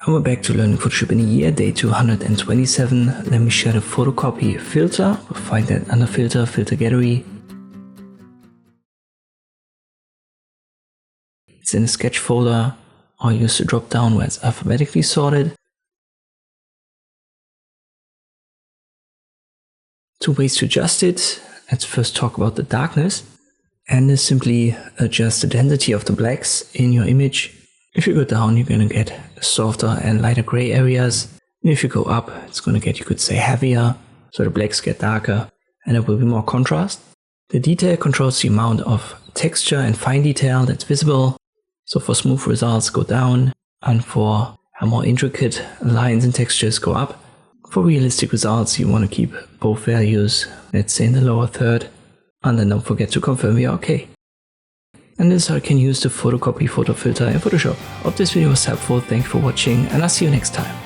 And we're back to learning Photoshop in a year, day 227. Let me share the Photocopy filter. We'll find that under Filter, Filter Gallery. It's in the Sketch folder, or use the drop down where it's alphabetically sorted. Two ways to adjust it. Let's first talk about the darkness. And simply adjust the density of the blacks in your image. If you go down, you're going to get softer and lighter gray areas. And if you go up, it's going to get, you could say, heavier. So the blacks get darker and there will be more contrast. The detail controls the amount of texture and fine detail that's visible. So for smooth results, go down. And for more intricate lines and textures, go up. For realistic results, you want to keep both values, let's say in the lower third. And then don't forget to confirm you're OK. And this is how you can use the Photocopy photo filter in Photoshop. Hope this video was helpful, thanks for watching, and I'll see you next time.